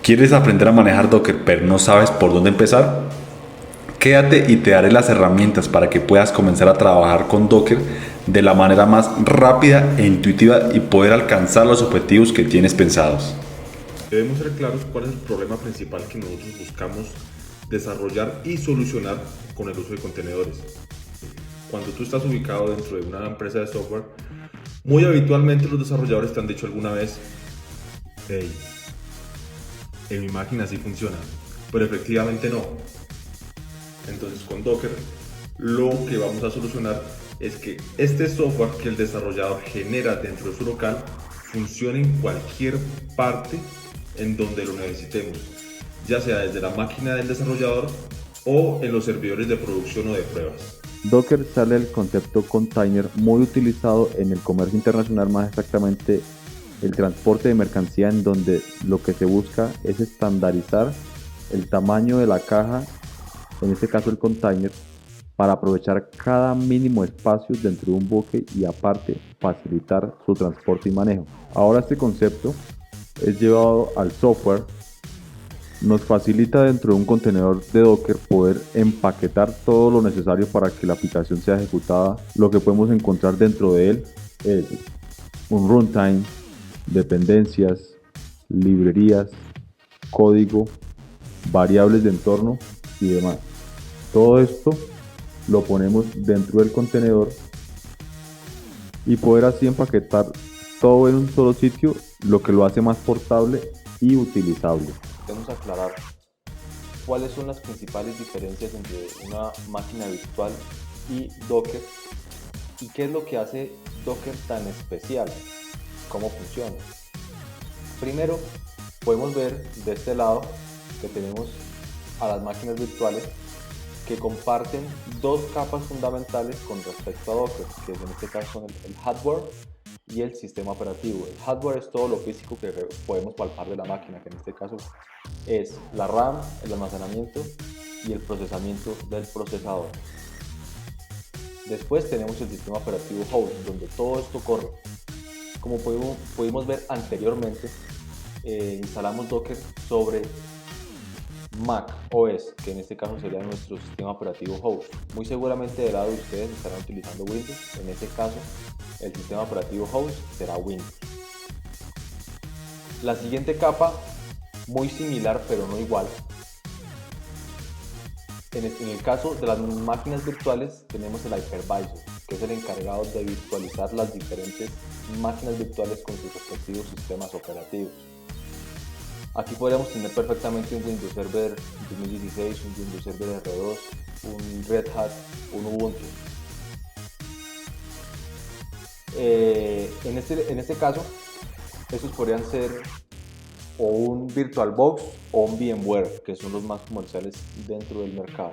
¿Quieres aprender a manejar Docker pero no sabes por dónde empezar? Quédate y te daré las herramientas para que puedas comenzar a trabajar con Docker de la manera más rápida e intuitiva y poder alcanzar los objetivos que tienes pensados. Debemos ser claros cuál es el problema principal que nosotros buscamos desarrollar y solucionar con el uso de contenedores. Cuando tú estás ubicado dentro de una empresa de software, muy habitualmente los desarrolladores te han dicho alguna vez: hey, en mi máquina sí funciona, pero efectivamente no. Entonces con Docker lo que vamos a solucionar es que este software que el desarrollador genera dentro de su local funcione en cualquier parte en donde lo necesitemos, ya sea desde la máquina del desarrollador o en los servidores de producción o de pruebas. Docker sale del concepto container muy utilizado en el comercio internacional, más exactamente el transporte de mercancía, en donde lo que se busca es estandarizar el tamaño de la caja, en este caso el container, para aprovechar cada mínimo espacio dentro de un buque y aparte facilitar su transporte y manejo. Ahora este concepto es llevado al software. Nos facilita dentro de un contenedor de Docker poder empaquetar todo lo necesario para que la aplicación sea ejecutada. Lo que podemos encontrar dentro de él es un runtime, dependencias, librerías, código, variables de entorno y demás. Todo esto lo ponemos dentro del contenedor y poder así empaquetar todo en un solo sitio, lo que lo hace más portable y utilizable. Debemos aclarar cuáles son las principales diferencias entre una máquina virtual y Docker y qué es lo que hace Docker tan especial, cómo funciona. Primero, podemos ver de este lado que tenemos a las máquinas virtuales que comparten dos capas fundamentales con respecto a Docker, que en este caso son el hardware y el sistema operativo. El hardware es todo lo físico que podemos palpar de la máquina, que en este caso es la RAM, el almacenamiento y el procesamiento del procesador. Después tenemos el sistema operativo host, donde todo esto corre. Como pudimos ver anteriormente, instalamos Docker sobre Mac OS, que en este caso sería nuestro sistema operativo host. Muy seguramente del lado de ustedes estarán utilizando Windows. En este caso, el sistema operativo host será Windows. La siguiente capa, muy similar pero no igual. En el caso de las máquinas virtuales tenemos el hypervisor, que es el encargado de virtualizar las diferentes máquinas virtuales con sus respectivos sistemas operativos. Aquí podríamos tener perfectamente un Windows Server 2016, un Windows Server R2, un Red Hat, un Ubuntu. En este caso, estos podrían ser o un VirtualBox o un VMware, que son los más comerciales dentro del mercado.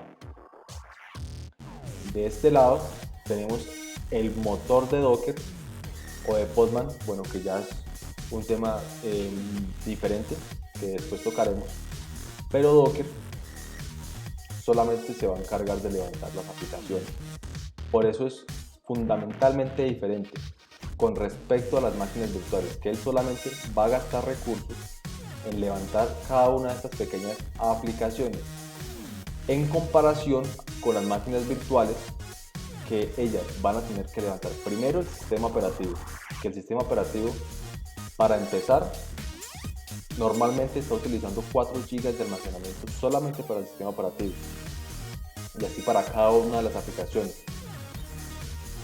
De este lado tenemos el motor de Docker o de Postman, bueno, que ya es un tema diferente que después tocaremos, pero Docker solamente se va a encargar de levantar las aplicaciones. Por eso es fundamentalmente diferente con respecto a las máquinas virtuales, que él solamente va a gastar recursos en levantar cada una de estas pequeñas aplicaciones, en comparación con las máquinas virtuales, que ellas van a tener que levantar primero el sistema operativo, que el sistema operativo, para empezar, normalmente está utilizando 4 GB de almacenamiento solamente para el sistema operativo, y así para cada una de las aplicaciones.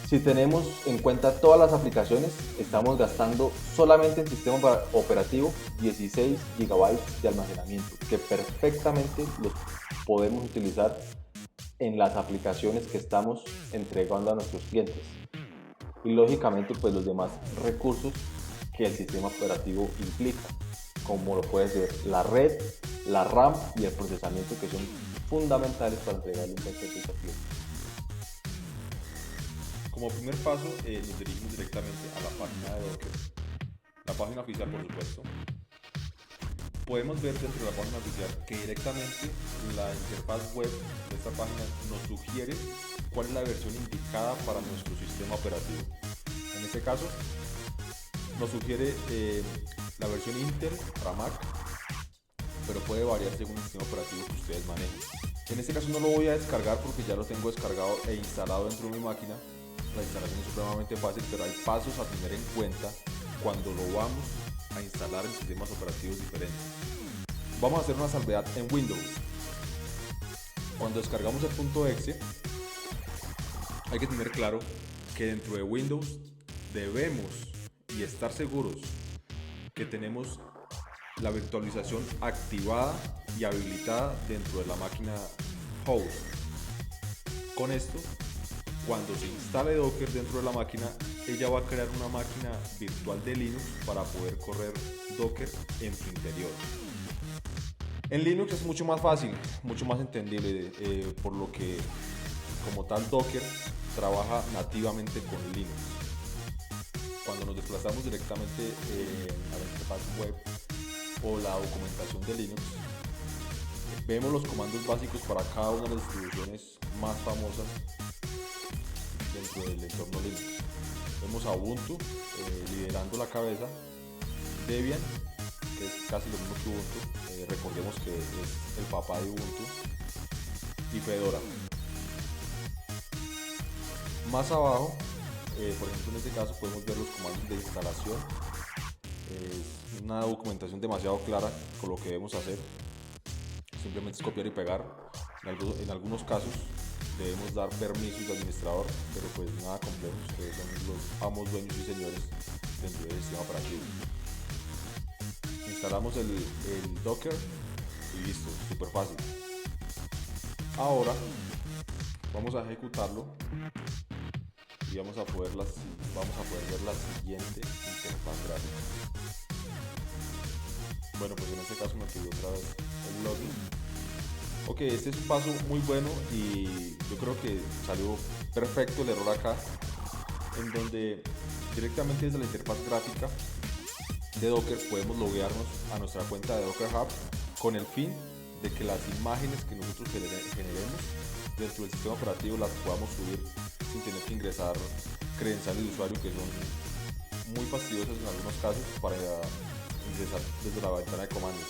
Si tenemos en cuenta todas las aplicaciones, estamos gastando solamente en sistema operativo 16 GB de almacenamiento, que perfectamente los podemos utilizar en las aplicaciones que estamos entregando a nuestros clientes. Y lógicamente pues los demás recursos que el sistema operativo implica, como lo puede ser la red, la RAM y el procesamiento, que son fundamentales para entregarle un buen servicio al cliente. Como primer paso, nos dirigimos directamente a la página de Docker, la página oficial por supuesto. Podemos ver dentro de la página oficial que directamente la interfaz web de esta página nos sugiere cuál es la versión indicada para nuestro sistema operativo. En este caso, nos sugiere la versión Intel para Mac, pero puede variar según el sistema operativo que ustedes manejen. En este caso no lo voy a descargar porque ya lo tengo descargado e instalado dentro de mi máquina. La instalación es supremamente fácil, pero hay pasos a tener en cuenta cuando lo vamos a instalar en sistemas operativos diferentes. Vamos a hacer una salvedad en Windows. Cuando descargamos el .exe, hay que tener claro que dentro de Windows debemos y estar seguros que tenemos la virtualización activada y habilitada dentro de la máquina host. Con esto, cuando se instale Docker dentro de la máquina, ella va a crear una máquina virtual de Linux para poder correr Docker en su interior. En Linux es mucho más fácil, mucho más entendible, por lo que como tal Docker trabaja nativamente con Linux. Cuando nos desplazamos directamente a la interfaz web o la documentación de Linux, vemos los comandos básicos para cada una de las distribuciones más famosas dentro del entorno Linux. Vemos a Ubuntu liderando la cabeza, Debian, que es casi lo mismo que Ubuntu, recordemos que es el papá de Ubuntu, y Fedora. Más abajo, por ejemplo en este caso podemos ver los comandos de instalación. Es una documentación demasiado clara con lo que debemos hacer. Simplemente es copiar y pegar. En algunos casos debemos dar permisos de administrador, pero pues nada complejo. Ustedes son los amos, dueños y señores dentro del sistema operativo. Instalamos el Docker y listo, súper fácil. Ahora vamos a ejecutarlo y vamos a poder ver la siguiente interfaz gráfica. Bueno, pues en este caso me pidió otra vez el login. Ok, este es un paso muy bueno y yo creo que salió perfecto el error acá, en donde directamente desde la interfaz gráfica de Docker podemos loguearnos a nuestra cuenta de Docker Hub con el fin de que las imágenes que nosotros generemos dentro del sistema operativo las podamos subir sin tener que ingresar credenciales de usuario, que son muy fastidiosas en algunos casos para ingresar desde la ventana de comandos.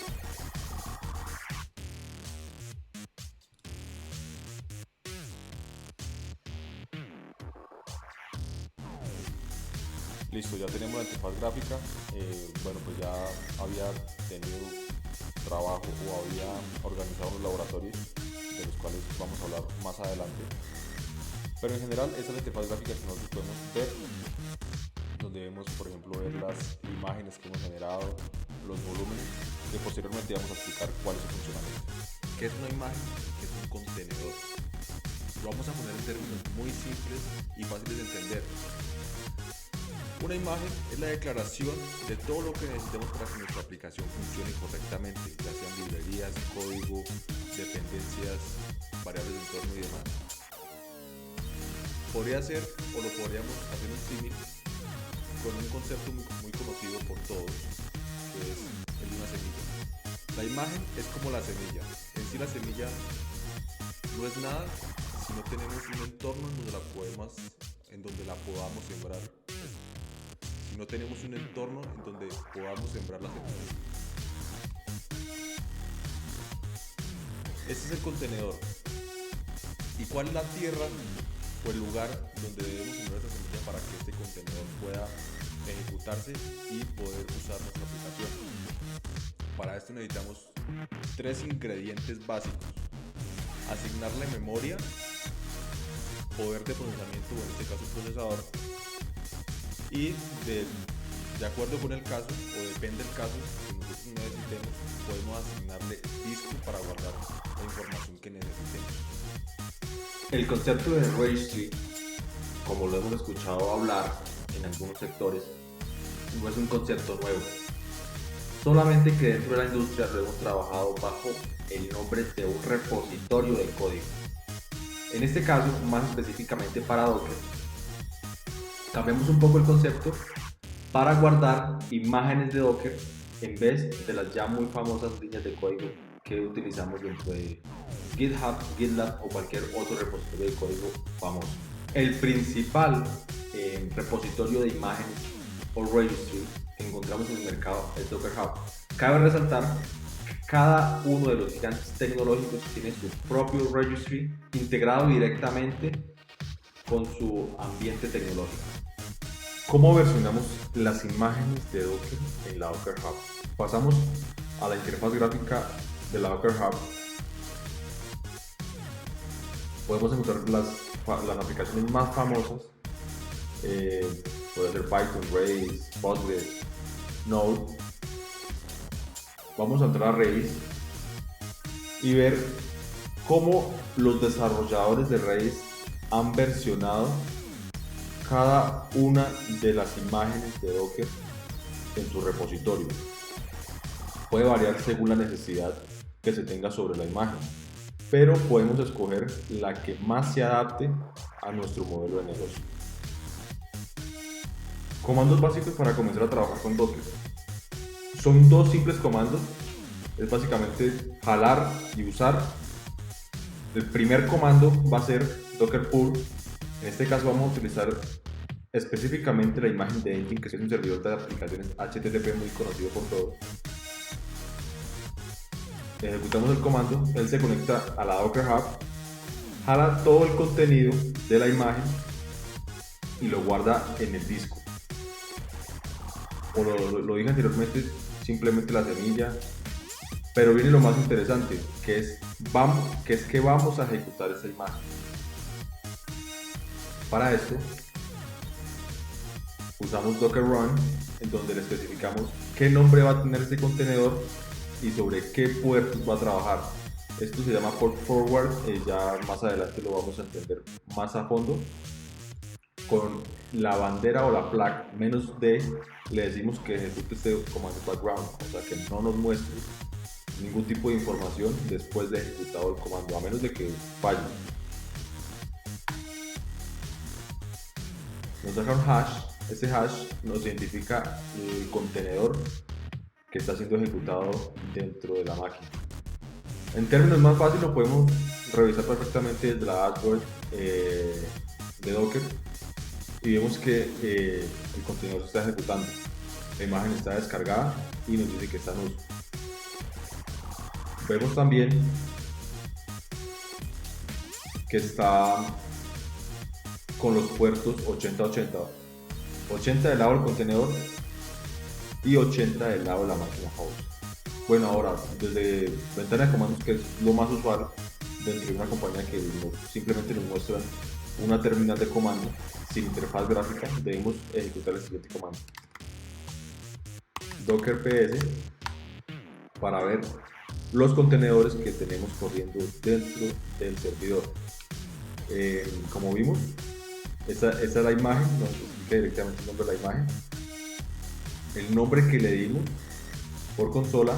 Listo, ya tenemos la interfaz gráfica. Bueno, pues ya había tenido trabajo o había organizado unos laboratorios de los cuales vamos a hablar más adelante. Pero en general esa es la interfaz gráfica que nosotros podemos ver, donde vemos por ejemplo ver las imágenes que hemos generado, los volúmenes, que posteriormente vamos a explicar cuál es su funcionamiento. ¿Qué es una imagen? ¿Qué es un contenedor? Lo vamos a poner en términos muy simples y fáciles de entender. Una imagen es la declaración de todo lo que necesitamos para que nuestra aplicación funcione correctamente, ya sean librerías, código, dependencias, variables de entorno y demás. Podría ser, o lo podríamos hacer un símil con un concepto muy conocido por todos, que es el de una semilla. La imagen es como la semilla. En sí la semilla no es nada si no tenemos un entorno en donde la podamos sembrar. Si no tenemos un entorno en donde podamos sembrar la semilla. Este es el contenedor. ¿Y cuál es la tierra o el lugar donde debemos sembrar esta semilla para que este contenedor pueda ejecutarse y poder usar nuestra aplicación? Para esto necesitamos tres ingredientes básicos: asignarle memoria, poder de procesamiento, o en este caso procesador, y de acuerdo con el caso, o depende del caso que nosotros necesitemos, podemos asignarle disco para guardar la información que necesitemos. El concepto de registry, como lo hemos escuchado hablar en algunos sectores, no es un concepto nuevo. Solamente que dentro de la industria lo hemos trabajado bajo el nombre de un repositorio de código. En este caso, más específicamente para Docker, cambiamos un poco el concepto para guardar imágenes de Docker en vez de las ya muy famosas líneas de código que utilizamos dentro de GitHub, GitLab o cualquier otro repositorio de código famoso. El principal repositorio de imágenes o registry que encontramos en el mercado es Docker Hub. Cabe resaltar cada uno de los gigantes tecnológicos tiene su propio registry integrado directamente con su ambiente tecnológico. ¿Cómo versionamos las imágenes de Docker en la Docker Hub? Pasamos a la interfaz gráfica de la Docker Hub. Podemos encontrar las aplicaciones más famosas. Puede ser Python, Rails, Postgres, Node. Vamos a entrar a Rails y ver cómo los desarrolladores de Rails han versionado cada una de las imágenes de Docker en su repositorio. Puede variar según la necesidad que se tenga sobre la imagen, pero podemos escoger la que más se adapte a nuestro modelo de negocio. Comandos básicos para comenzar a trabajar con Docker. Son dos simples comandos, es básicamente jalar y usar. El primer comando va a ser docker pull. En este caso vamos a utilizar específicamente la imagen de Engine, que es un servidor de aplicaciones HTTP muy conocido por todos. Ejecutamos el comando, él se conecta a la Docker Hub, jala todo el contenido de la imagen y lo guarda en el disco. Como lo dije anteriormente, simplemente la semilla, pero viene lo más interesante, que es que vamos a ejecutar esa imagen. Para esto usamos Docker Run, en donde le especificamos qué nombre va a tener este contenedor y sobre qué puertos va a trabajar. Esto se llama port forward, ya más adelante lo vamos a entender más a fondo. Con la bandera o la flag "-d", le decimos que ejecute este comando background, o sea que no nos muestre ningún tipo de información después de ejecutado el comando, a menos de que falle. Nos deja un hash, este hash nos identifica el contenedor que está siendo ejecutado dentro de la máquina. En términos más fáciles lo podemos revisar perfectamente desde la dashboard de Docker y vemos que el contenedor se está ejecutando, la imagen está descargada y nos dice que está en uso. Vemos también que está con los puertos 80-80, 80 del lado del contenedor y 80 del lado de la máquina host. Bueno, ahora desde ventana de comandos, que es lo más usual dentro de una compañía que simplemente nos muestra una terminal de comando sin interfaz gráfica, debemos ejecutar el siguiente comando: docker ps, para ver los contenedores que tenemos corriendo dentro del servidor. Como vimos, esta es la imagen, nos explica directamente el nombre de la imagen, el nombre que le dimos por consola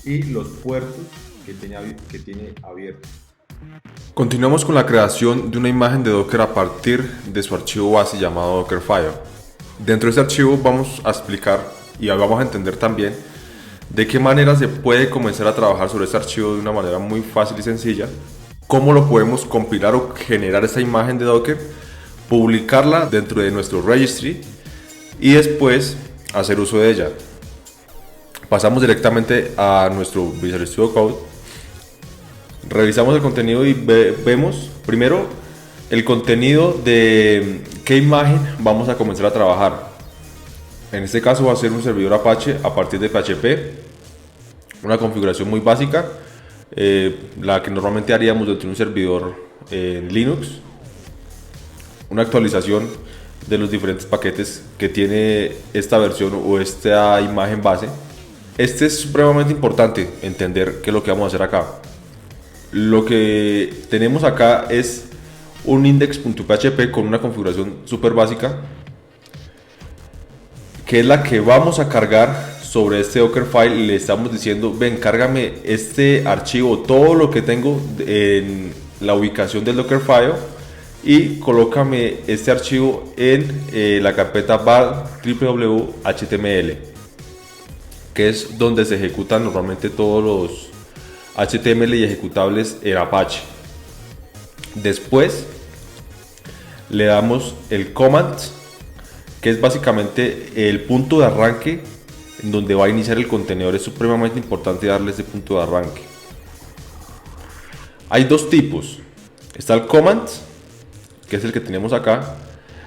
y los puertos que tiene abiertos. Continuamos con la creación de una imagen de Docker a partir de su archivo base llamado Dockerfile. Dentro de este archivo vamos a explicar y vamos a entender también de qué manera se puede comenzar a trabajar sobre este archivo de una manera muy fácil y sencilla, cómo lo podemos compilar o generar esa imagen de Docker, publicarla dentro de nuestro registry y después hacer uso de ella. Pasamos directamente a nuestro Visual Studio Code, revisamos el contenido y vemos primero el contenido de qué imagen vamos a comenzar a trabajar. En este caso va a ser un servidor Apache a partir de PHP, una configuración muy básica, la que normalmente haríamos dentro de un servidor en Linux, una actualización de los diferentes paquetes que tiene esta versión o esta imagen base. Este es supremamente importante entender qué es lo que vamos a hacer acá. Lo que tenemos acá es un index.php con una configuración súper básica, que es la que vamos a cargar sobre este Dockerfile y le estamos diciendo: ven, cárgame este archivo, todo lo que tengo en la ubicación del Dockerfile, y colócame este archivo en la carpeta var www.html, que es donde se ejecutan normalmente todos los HTML y ejecutables en Apache. Después le damos el command, que es básicamente el punto de arranque donde va a iniciar el contenedor, es supremamente importante darle ese punto de arranque. Hay dos tipos. Está el command, que es el que tenemos acá,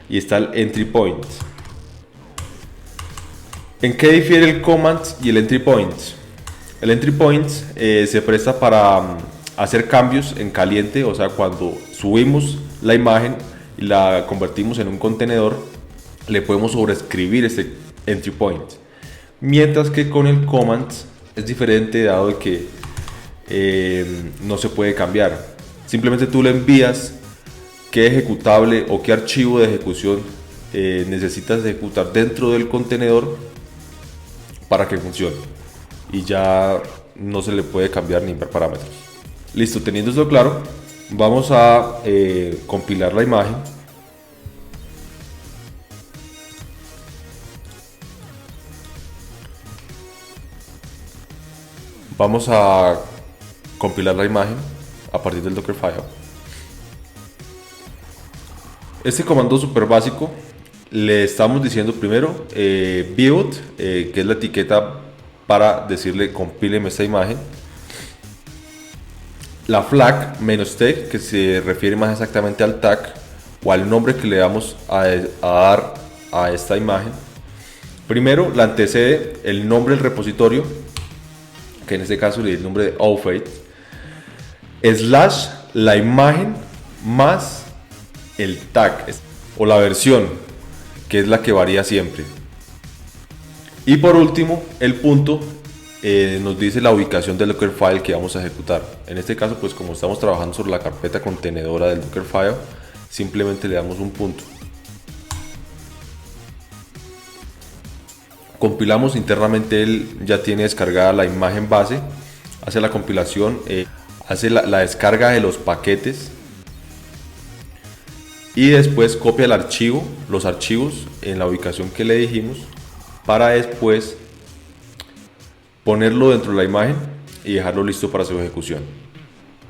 y está el entry point. ¿En qué difiere el command y el entry point? El entry point se presta para hacer cambios en caliente, o sea, cuando subimos la imagen y la convertimos en un contenedor, le podemos sobreescribir este entry point. Mientras que con el command es diferente, dado de que no se puede cambiar. Simplemente tú le envías qué ejecutable o qué archivo de ejecución necesitas ejecutar dentro del contenedor para que funcione, y ya no se le puede cambiar ni ver parámetros. Listo, teniendo esto claro, vamos a compilar la imagen. Vamos a compilar la imagen a partir del Dockerfile. Este comando súper básico, le estamos diciendo primero build, que es la etiqueta para decirle compíleme esta imagen. La flag "-t", que se refiere más exactamente al tag o al nombre que le damos a dar a esta imagen. Primero la antecede el nombre del repositorio, que en este caso le di el nombre de Outfit, / la imagen más el tag o la versión, que es la que varía siempre. Y por último, el punto nos dice la ubicación del Dockerfile que vamos a ejecutar. En este caso, pues como estamos trabajando sobre la carpeta contenedora del Dockerfile, simplemente le damos un punto. Compilamos internamente, él ya tiene descargada la imagen base, hace la compilación, hace la descarga de los paquetes y después copia el archivo, los archivos en la ubicación que le dijimos, para después ponerlo dentro de la imagen y dejarlo listo para su ejecución.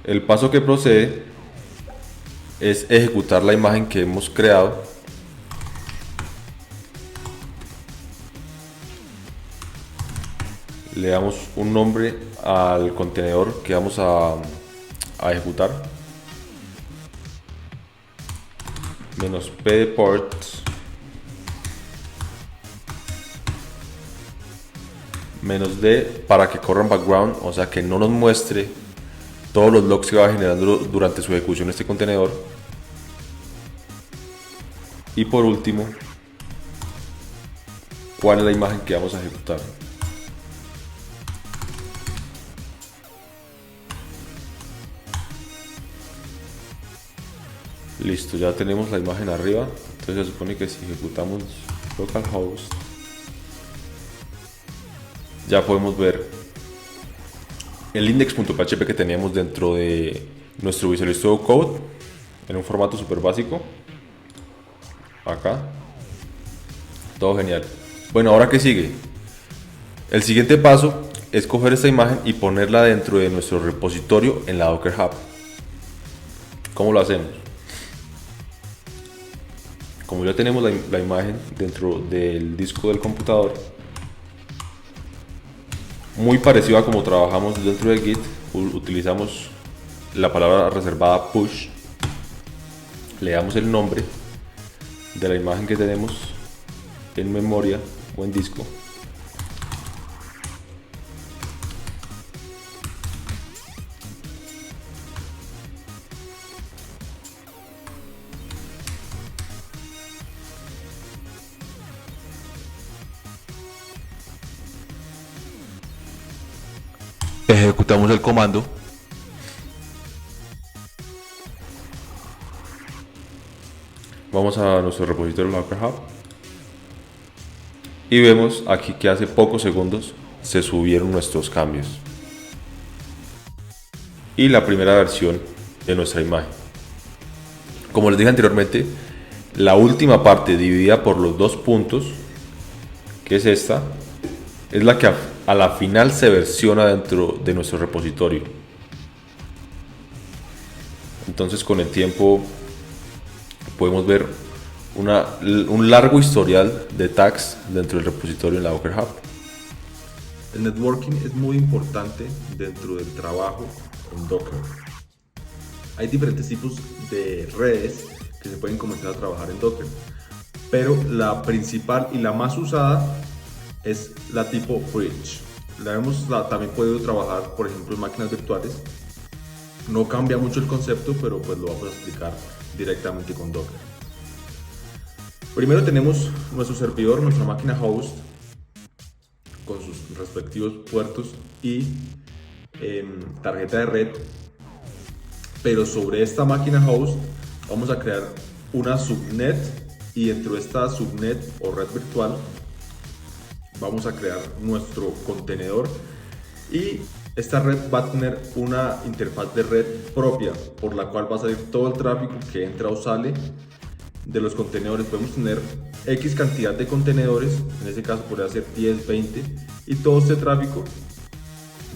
El paso que procede es ejecutar la imagen que hemos creado. Le damos un nombre al contenedor que vamos a ejecutar. -p de ports, -d para que corra en background, o sea que no nos muestre todos los logs que va generando durante su ejecución este contenedor. Y por último, cuál es la imagen que vamos a ejecutar. Listo, ya tenemos la imagen arriba. Entonces se supone que si ejecutamos localhost, ya podemos ver el index.php que teníamos dentro de nuestro Visual Studio Code en un formato súper básico. Acá todo genial. Bueno, ahora ¿qué sigue? El siguiente paso es coger esta imagen y ponerla dentro de nuestro repositorio en la Docker Hub. ¿Cómo lo hacemos? Como ya tenemos la imagen dentro del disco del computador, muy parecido a como trabajamos dentro de Git, utilizamos la palabra reservada push, le damos el nombre de la imagen que tenemos en memoria o en disco, ejecutamos el comando vamos a nuestro repositorio Docker Hub y vemos aquí que hace pocos segundos se subieron nuestros cambios y la primera versión de nuestra imagen. Como les dije anteriormente, la última parte dividida por los dos puntos, que es esta, es la que a la final se versiona dentro de nuestro repositorio. Entonces con el tiempo podemos ver un largo historial de tags dentro del repositorio en la Docker Hub. El networking es muy importante dentro del trabajo en Docker. Hay diferentes tipos de redes que se pueden comenzar a trabajar en Docker, pero la principal y la más usada es la tipo Bridge. También podido trabajar, por ejemplo, en máquinas virtuales. No cambia mucho el concepto, pero pues lo vamos a explicar directamente con Docker. Primero tenemos nuestro servidor, nuestra máquina host, con sus respectivos puertos y tarjeta de red. Pero sobre esta máquina host vamos a crear una subnet, y dentro de esta subnet o red virtual vamos a crear nuestro contenedor, y esta red va a tener una interfaz de red propia por la cual va a salir todo el tráfico que entra o sale de los contenedores. Podemos tener X cantidad de contenedores, en este caso podría ser 10, 20, y todo este tráfico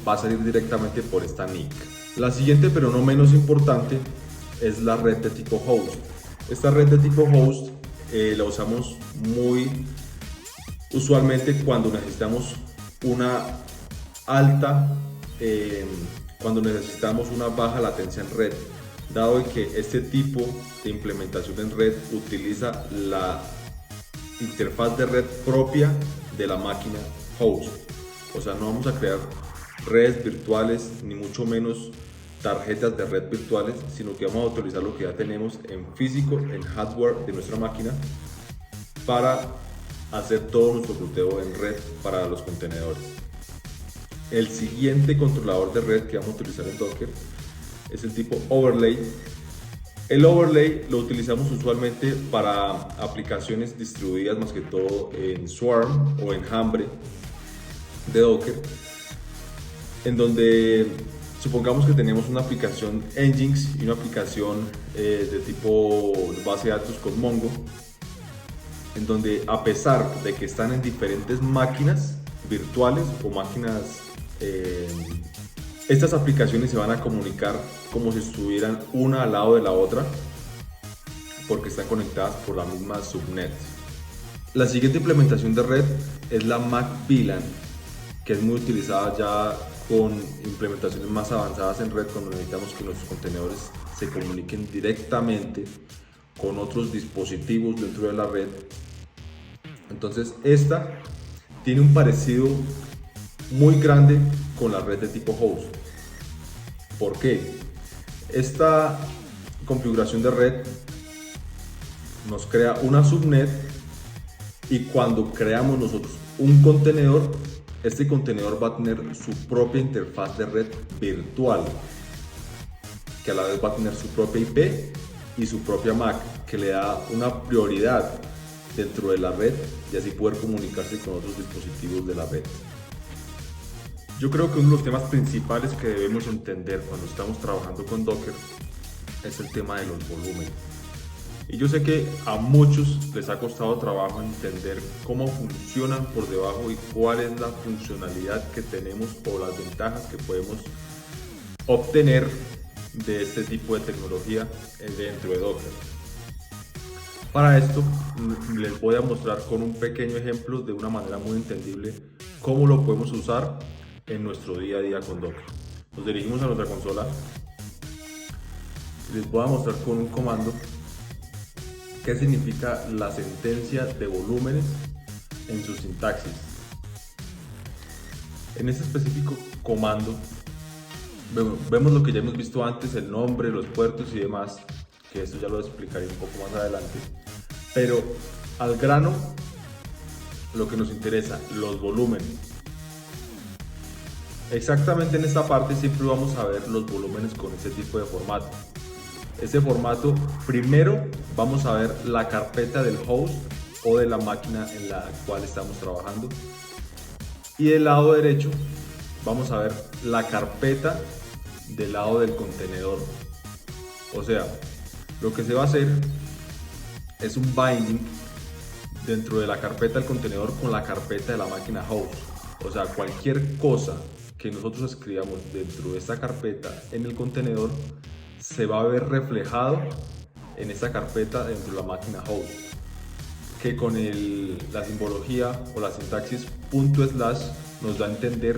va a salir directamente por esta NIC. La siguiente, pero no menos importante, es la red de tipo host. Esta red de tipo host la usamos muy usualmente cuando necesitamos una baja latencia en red, dado que este tipo de implementación en red utiliza la interfaz de red propia de la máquina host. O sea, no vamos a crear redes virtuales, ni mucho menos tarjetas de red virtuales, sino que vamos a utilizar lo que ya tenemos en físico, en hardware de nuestra máquina, para hacer todo nuestro ruteo en red para los contenedores. El siguiente controlador de red que vamos a utilizar en Docker es el tipo overlay. El overlay lo utilizamos usualmente para aplicaciones distribuidas, más que todo en Swarm o Enjambre de Docker, en donde supongamos que tenemos una aplicación Nginx y una aplicación de tipo base de datos con Mongo, en donde, a pesar de que están en diferentes máquinas virtuales o máquinas, estas aplicaciones se van a comunicar como si estuvieran una al lado de la otra, porque están conectadas por la misma subnet. La siguiente implementación de red es la MAC-VLAN, que es muy utilizada ya con implementaciones más avanzadas en red, cuando necesitamos que nuestros contenedores se comuniquen directamente con otros dispositivos dentro de la red. Entonces esta tiene un parecido muy grande con la red de tipo host. ¿Por qué? Esta configuración de red nos crea una subnet, y cuando creamos nosotros un contenedor, este contenedor va a tener su propia interfaz de red virtual, que a la vez va a tener su propia IP y su propia MAC, que le da una prioridad dentro de la red y así poder comunicarse con otros dispositivos de la red. Yo creo que uno de los temas principales que debemos entender cuando estamos trabajando con Docker es el tema de los volúmenes. Y yo sé que a muchos les ha costado trabajo entender cómo funcionan por debajo y cuál es la funcionalidad que tenemos o las ventajas que podemos obtener de este tipo de tecnología dentro de Docker. Para esto les voy a mostrar con un pequeño ejemplo, de una manera muy entendible, cómo lo podemos usar en nuestro día a día con Docker. Nos dirigimos a nuestra consola. Les voy a mostrar con un comando qué significa la sentencia de volúmenes en su sintaxis. En este específico comando vemos lo que ya hemos visto antes, el nombre, los puertos y demás, que esto ya lo explicaré un poco más adelante. Pero al grano, lo que nos interesa, los volúmenes. Exactamente en esta parte siempre vamos a ver los volúmenes con este tipo de formato. Este formato, primero vamos a ver la carpeta del host o de la máquina en la cual estamos trabajando, y del lado derecho vamos a ver la carpeta del lado del contenedor. O sea, lo que se va a hacer es un binding dentro de la carpeta del contenedor con la carpeta de la máquina host. O sea, cualquier cosa que nosotros escribamos dentro de esta carpeta en el contenedor se va a ver reflejado en esta carpeta dentro de la máquina host, que con la simbología o la sintaxis ./ nos da a entender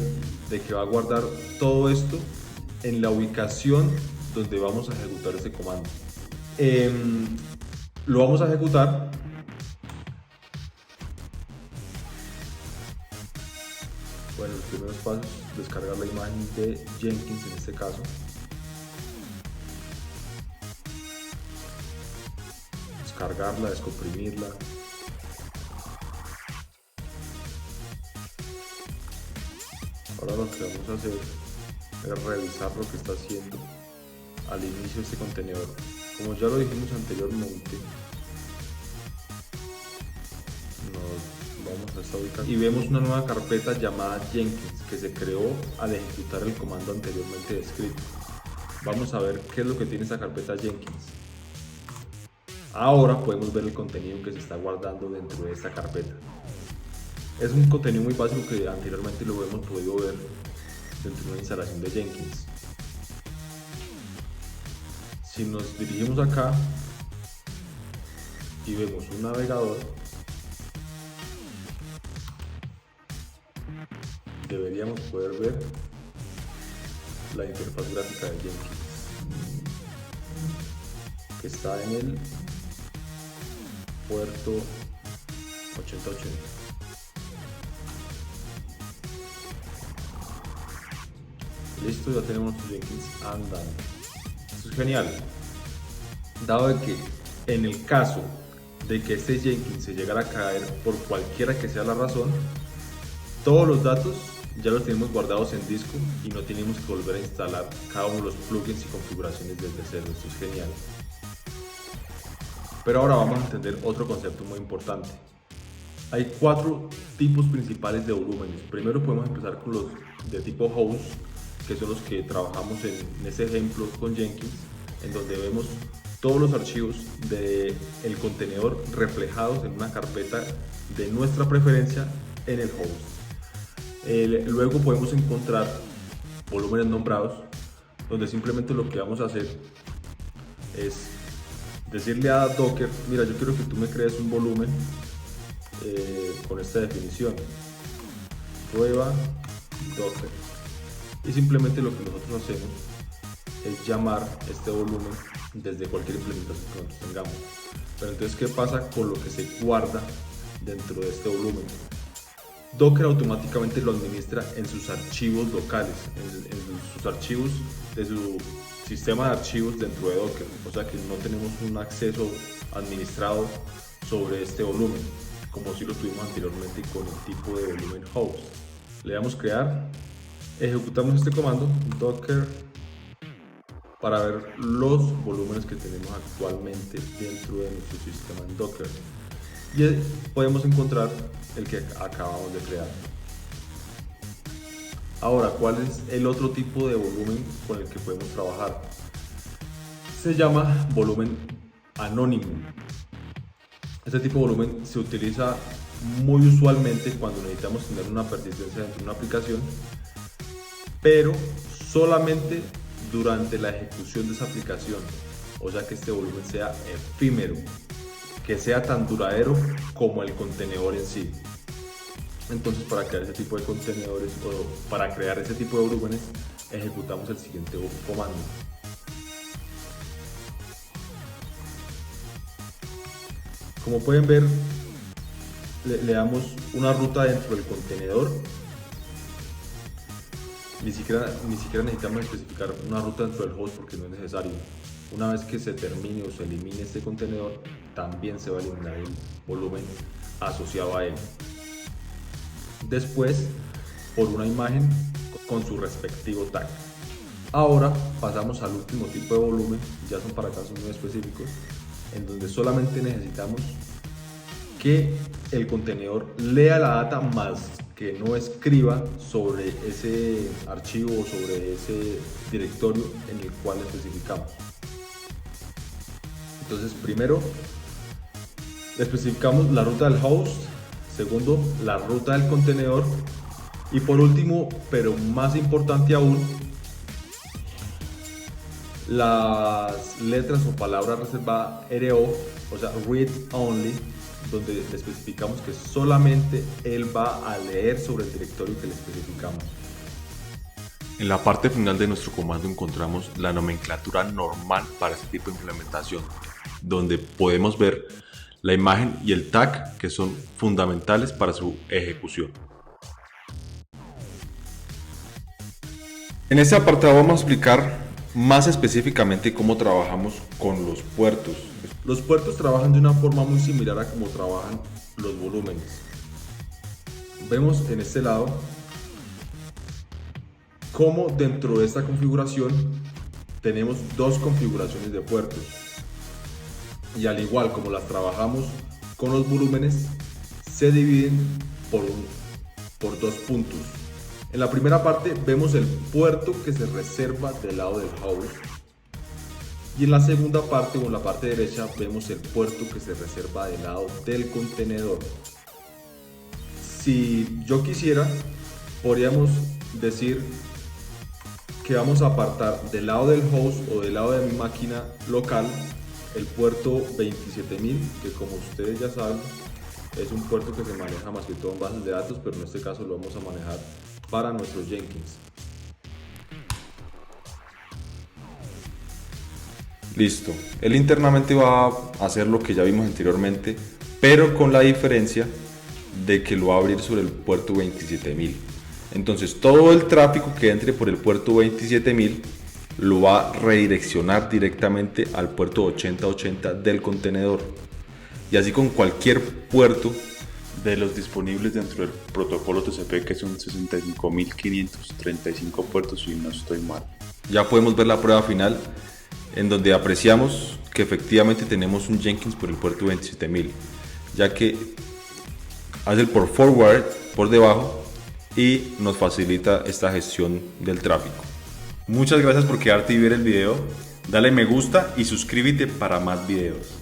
de que va a guardar todo esto en la ubicación donde vamos a ejecutar ese comando. Lo vamos a ejecutar. Bueno, los primeros pasos, descargar la imagen de Jenkins en este caso. Descargarla, descomprimirla. Ahora lo que vamos a hacer es revisar lo que está haciendo al inicio de este contenedor. Como ya lo dijimos anteriormente, nos vamos a esta ubicación y vemos una nueva carpeta llamada Jenkins que se creó al ejecutar el comando anteriormente descrito. Vamos a ver qué es lo que tiene esa carpeta Jenkins. Ahora podemos ver el contenido que se está guardando dentro de esta carpeta. Es un contenido muy básico que anteriormente lo hemos podido ver dentro de una instalación de Jenkins. Si nos dirigimos acá y vemos un navegador, deberíamos poder ver la interfaz gráfica de Jenkins, que está en el puerto 8080. Listo, ya tenemos nuestro Jenkins andando. Esto es genial, dado de que en el caso de que este Jenkins se llegara a caer por cualquiera que sea la razón, todos los datos ya los tenemos guardados en disco y no tenemos que volver a instalar cada uno de los plugins y configuraciones desde cero. Esto es genial. Pero ahora vamos a entender otro concepto muy importante. Hay 4 tipos principales de volúmenes. Primero podemos empezar con los de tipo host, que son los que trabajamos en este ejemplo con Jenkins, en donde vemos todos los archivos del contenedor reflejados en una carpeta de nuestra preferencia en el host. Luego podemos encontrar volúmenes nombrados, donde simplemente lo que vamos a hacer es decirle a Docker: mira, yo quiero que tú me crees un volumen con esta definición, prueba Docker. Y simplemente lo que nosotros hacemos es llamar este volumen desde cualquier implementación que nosotros tengamos. Pero entonces, ¿qué pasa con lo que se guarda dentro de este volumen? Docker automáticamente lo administra en sus archivos locales, en sus archivos de su sistema de archivos dentro de Docker. O sea que no tenemos un acceso administrado sobre este volumen, como si lo tuvimos anteriormente con el tipo de volumen host. Le damos crear. Ejecutamos este comando docker para ver los volúmenes que tenemos actualmente dentro de nuestro sistema en Docker, y podemos encontrar el que acabamos de crear. Ahora, ¿cuál es el otro tipo de volumen con el que podemos trabajar? Se llama volumen anónimo. Este tipo de volumen se utiliza muy usualmente cuando necesitamos tener una persistencia dentro de una aplicación, pero solamente durante la ejecución de esa aplicación. O sea que este volumen sea efímero, que sea tan duradero como el contenedor en sí. Entonces, para crear ese tipo de contenedores o para crear ese tipo de volúmenes, ejecutamos el siguiente comando. Como pueden ver, le damos una ruta dentro del contenedor. Ni siquiera necesitamos especificar una ruta dentro del host porque no es necesario. Una vez que se termine o se elimine este contenedor, también se va a eliminar el volumen asociado a él. Después, por una imagen con su respectivo tag. Ahora pasamos al último tipo de volumen, ya son para casos muy específicos, en donde solamente necesitamos que el contenedor lea la data más que no escriba sobre ese archivo o sobre ese directorio en el cual especificamos. Entonces, primero especificamos la ruta del host, segundo la ruta del contenedor, y por último, pero más importante aún, las letras o palabras reservadas RO, o sea read only, donde le especificamos que solamente él va a leer sobre el directorio que le especificamos. En la parte final de nuestro comando encontramos la nomenclatura normal para este tipo de implementación, donde podemos ver la imagen y el tag que son fundamentales para su ejecución. En este apartado vamos a explicar más específicamente cómo trabajamos con los puertos. Los puertos trabajan de una forma muy similar a cómo trabajan los volúmenes. Vemos en este lado cómo dentro de esta configuración tenemos dos configuraciones de puertos. Y al igual como las trabajamos con los volúmenes, se dividen por dos puntos. En la primera parte vemos el puerto que se reserva del lado del host. Y en la segunda parte, o en la parte derecha, vemos el puerto que se reserva del lado del contenedor. Si yo quisiera, podríamos decir que vamos a apartar del lado del host o del lado de mi máquina local el puerto 27000, que como ustedes ya saben es un puerto que se maneja más que todo en bases de datos, pero en este caso lo vamos a manejar para nuestro Jenkins. Listo, él internamente va a hacer lo que ya vimos anteriormente, pero con la diferencia de que lo va a abrir sobre el puerto 27000. Entonces todo el tráfico que entre por el puerto 27000 lo va a redireccionar directamente al puerto 8080 del contenedor, y así con cualquier puerto De los disponibles dentro del protocolo TCP, que son 65.535 puertos, si no estoy mal. ya podemos ver la prueba final, en donde apreciamos que efectivamente tenemos un Jenkins por el puerto 27000, ya que hace el port forward por debajo y nos facilita esta gestión del tráfico. Muchas gracias por quedarte y ver el video. Dale me gusta y suscríbete para más videos.